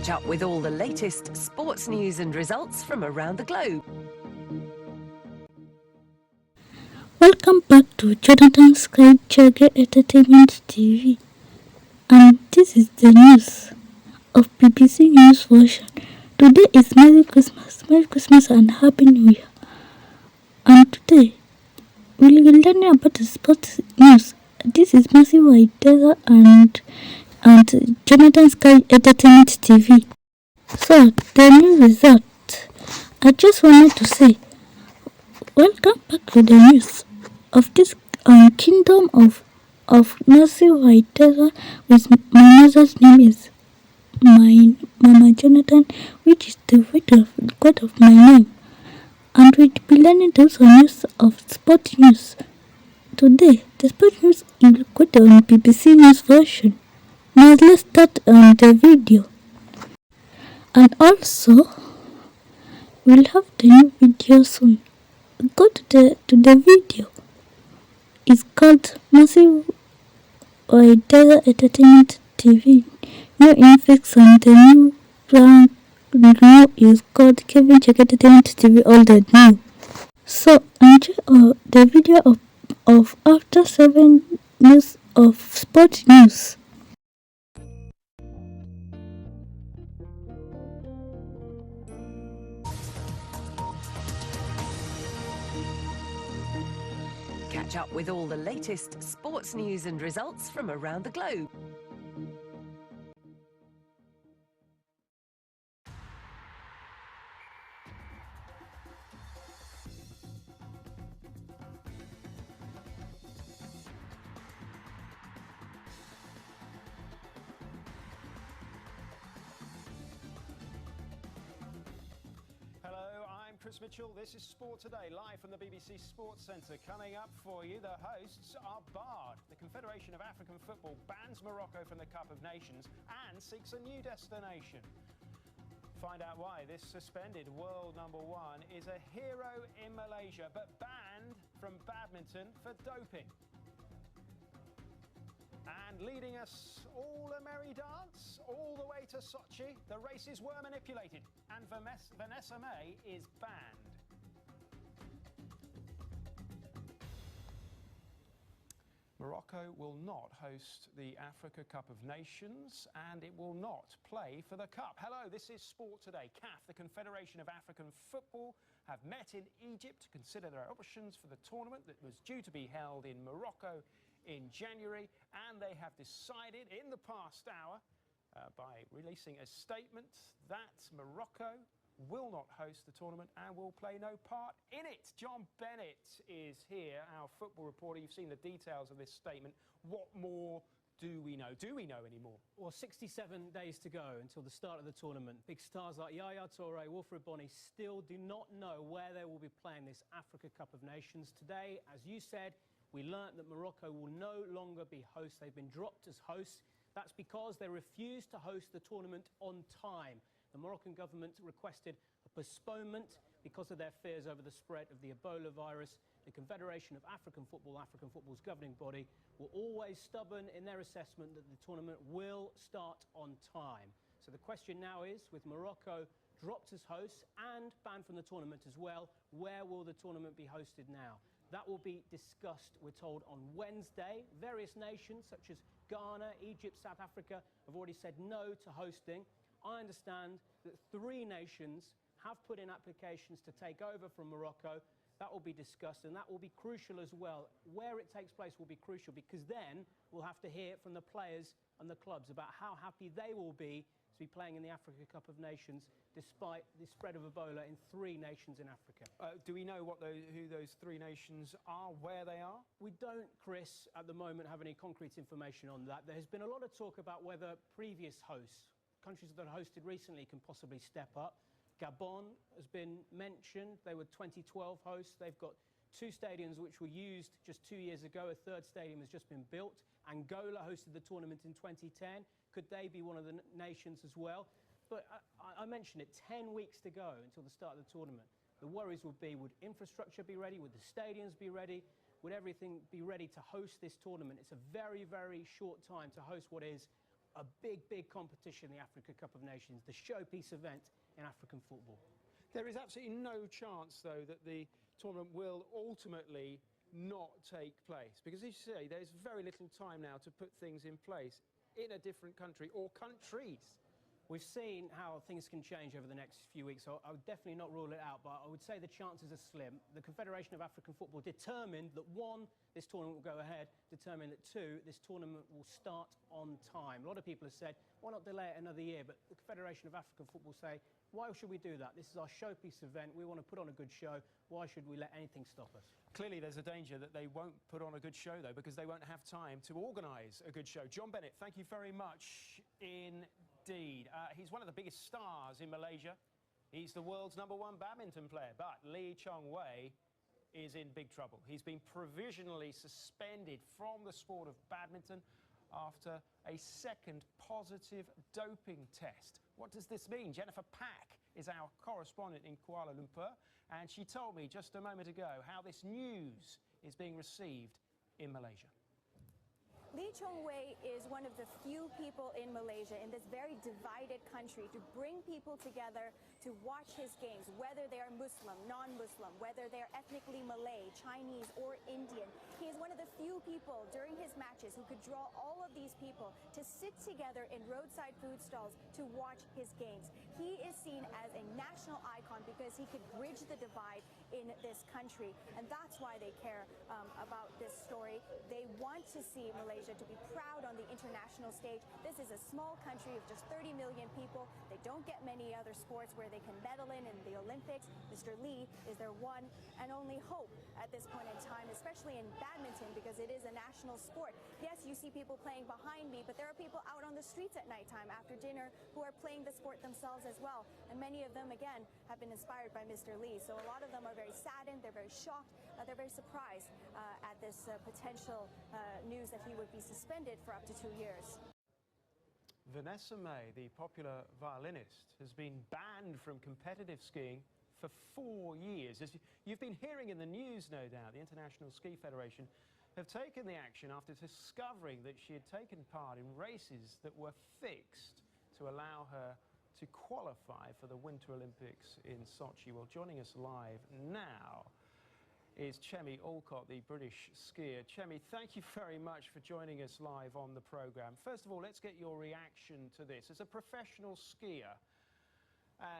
Catch up with all the latest sports news and results from around the globe. Welcome back to Jonathan Sky Jagger Entertainment TV, and this is the news of BBC News version. Today is Merry Christmas and Happy New Year. And today we'll be learning about the sports news. This is Mercy Waitera and Jonathan Sky Entertainment TV. So the new result. I just wanted to say welcome back to the news of this kingdom of Mercy Waitera, with my mother's name is my Mama Jonathan, which is the God of my name. And we'll be learning those news of sport news. Today, the sport news is got on BBC News version. Now let's start on the video. And also, we'll have the new video soon. Go to the video. It's called Mercy Waitera Entertainment TV. New infix on the new brand now is called Kevin Check Entertainment TV All the New. So enjoy the video of after 7 news of sport news. Catch up with all the latest sports news and results from around the globe. Chris Mitchell, this is Sport Today, live from the BBC Sports Centre. Coming up for you, the hosts are barred. The Confederation of African Football bans Morocco from the Cup of Nations and seeks a new destination. Find out why this suspended world number one is a hero in Malaysia, but banned from badminton for doping. And leading us all a merry dance, all the way to Sochi, the races were manipulated, and Vanessa May is banned. Morocco will not host the Africa Cup of Nations, and it will not play for the Cup. Hello, this is Sport Today. CAF, the Confederation of African Football, have met in Egypt to consider their options for the tournament that was due to be held in Morocco in January, and they have decided in the past hour by releasing a statement that Morocco will not host the tournament and will play no part in it. John Bennett is here, our football reporter. You've seen the details of this statement. What more do we know? Do we know any more? Well, 67 days to go until the start of the tournament. Big stars like Yaya Toure, Wilfried Bony still do not know where they will be playing this Africa Cup of Nations. Today, as you said, we learnt that Morocco will no longer be host. They've been dropped as hosts. That's because they refused to host the tournament on time. The Moroccan government requested a postponement because of their fears over the spread of the Ebola virus. The Confederation of African Football's governing body, were always stubborn in their assessment that the tournament will start on time. So the question now is, with Morocco dropped as hosts and banned from the tournament as well, where will the tournament be hosted now? That will be discussed, we're told, on Wednesday. Various nations such as Ghana, Egypt, South Africa have already said no to hosting. I understand that 3 nations have put in applications to take over from Morocco. That will be discussed, and that will be crucial as well. Where it takes place will be crucial, because then we'll have to hear from the players and the clubs about how happy they will be to be playing in the Africa Cup of Nations despite the spread of Ebola in 3 nations in Africa. Do we know who those 3 nations are, where they are? We don't, Chris, at the moment have any concrete information on that. There has been a lot of talk about whether previous hosts, countries that have hosted recently, can possibly step up. Gabon has been mentioned. They were 2012 hosts. They've got 2 stadiums which were used just 2 years ago. A 3rd stadium has just been built. Angola hosted the tournament in 2010. Could they be one of the nations as well? But I mentioned it, 10 weeks to go until the start of the tournament. The worries would be, would infrastructure be ready? Would the stadiums be ready? Would everything be ready to host this tournament? It's a very, very short time to host what is a big, big competition, the Africa Cup of Nations, the showpiece event in African football. There is absolutely no chance, though, that the tournament will ultimately not take place. Because, as you say, there's very little time now to put things in place in a different country or countries. We've seen how things can change over the next few weeks, so I would definitely not rule it out, but I would say the chances are slim. The Confederation of African Football determined that, 1, this tournament will go ahead, determined that, 2, this tournament will start on time. A lot of people have said, why not delay it another year? But the Confederation of African Football say, why should we do that? This is our showpiece event. We want to put on a good show. Why should we let anything stop us? Clearly, there's a danger that they won't put on a good show, though, because they won't have time to organise a good show. John Bennett, thank you very much indeed. He's one of the biggest stars in Malaysia. He's the world's #1 badminton player, but Lee Chong-wei is in big trouble. He's been provisionally suspended from the sport of badminton after a second positive doping test. What does this mean? Jennifer Pack is our correspondent in Kuala Lumpur, and she told me just a moment ago how this news is being received in Malaysia. Lee Chong-wei is one of the few people in Malaysia, in this very divided country, to bring people together to watch his games, whether they are Muslim, non-Muslim, whether they're ethnically Malay, Chinese, or Indian. He is one of the few people during his matches who could draw all of these people to sit together in roadside food stalls to watch his games. He is seen as a national icon because he could bridge the divide in this country, and that's why they care about this story. They want to see Malaysia to be proud on the international stage. This is a small country of just 30 million people. They don't get many other sports where they can medal in the Olympics. Mr. Lee is their one and only hope at this point in time, especially in badminton, because it is a national sport. Yes, you see people playing behind me, but there are people out on the streets at nighttime after dinner who are playing the sport themselves as well. And many of them, again, have been inspired by Mr. Lee. So a lot of them are very saddened, they're very shocked, they're very surprised at this potential news that he would be suspended for up to 2 years. Vanessa Mae, the popular violinist, has been banned from competitive skiing for 4 years. As you've been hearing in the news, no doubt, the International Ski Federation have taken the action after discovering that she had taken part in races that were fixed to allow her to qualify for the Winter Olympics in Sochi. Well, joining us live now is Chemi Alcott, the British skier. Chemi, thank you very much for joining us live on the programme. First of all, let's get your reaction to this. As a professional skier,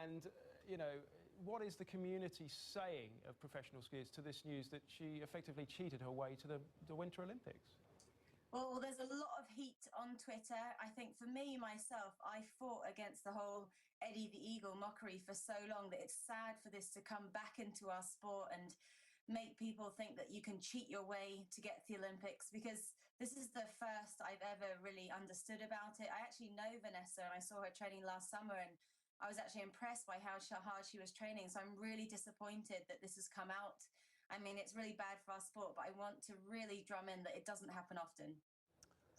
and, you know, what is the community saying of professional skiers to this news that she effectively cheated her way to the Winter Olympics? Well, there's a lot of heat on Twitter. I think for me, myself, I fought against the whole Eddie the Eagle mockery for so long that it's sad for this to come back into our sport and make people think that you can cheat your way to get to the Olympics, because this is the first I've ever really understood about it. I actually know Vanessa, and I saw her training last summer, and I was actually impressed by how hard she was training. So I'm really disappointed that this has come out. I mean, it's really bad for our sport, but I want to really drum in that it doesn't happen often.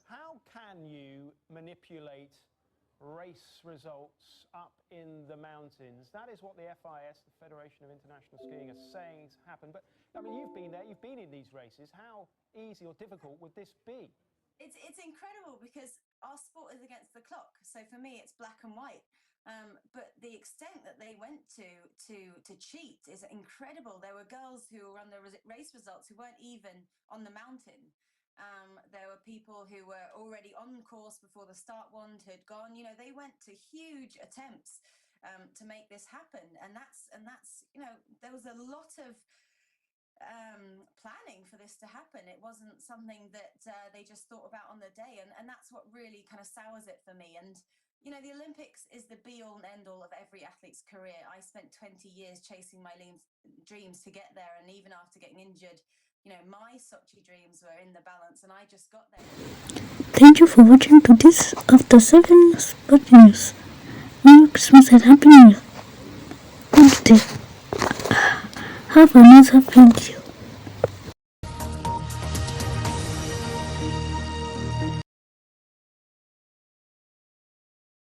How can you manipulate race results up in the mountains? That is what the FIS, the Federation of International Skiing, are saying has happened. But, I mean, you've been there, you've been in these races. How easy or difficult would this be? It's incredible because our sport is against the clock. So for me, it's black and white. But the extent that they went to cheat is incredible. There were girls who were on the race results who weren't even on the mountain. There were people who were already on course before the start wand had gone. You know, they went to huge attempts to make this happen, and that's you know, there was a lot of planning for this to happen. It wasn't something that they just thought about on the day, and that's what really kind of sours it for me. And you know, the Olympics is the be-all and end-all of every athlete's career. I spent 20 years chasing my dreams to get there, and even after getting injured, you know, my Sochi dreams were in the balance, and I just got there. Thank you for watching to this After 7 Sport News. Merry Christmas and Happy New Year. Good day. Have another video.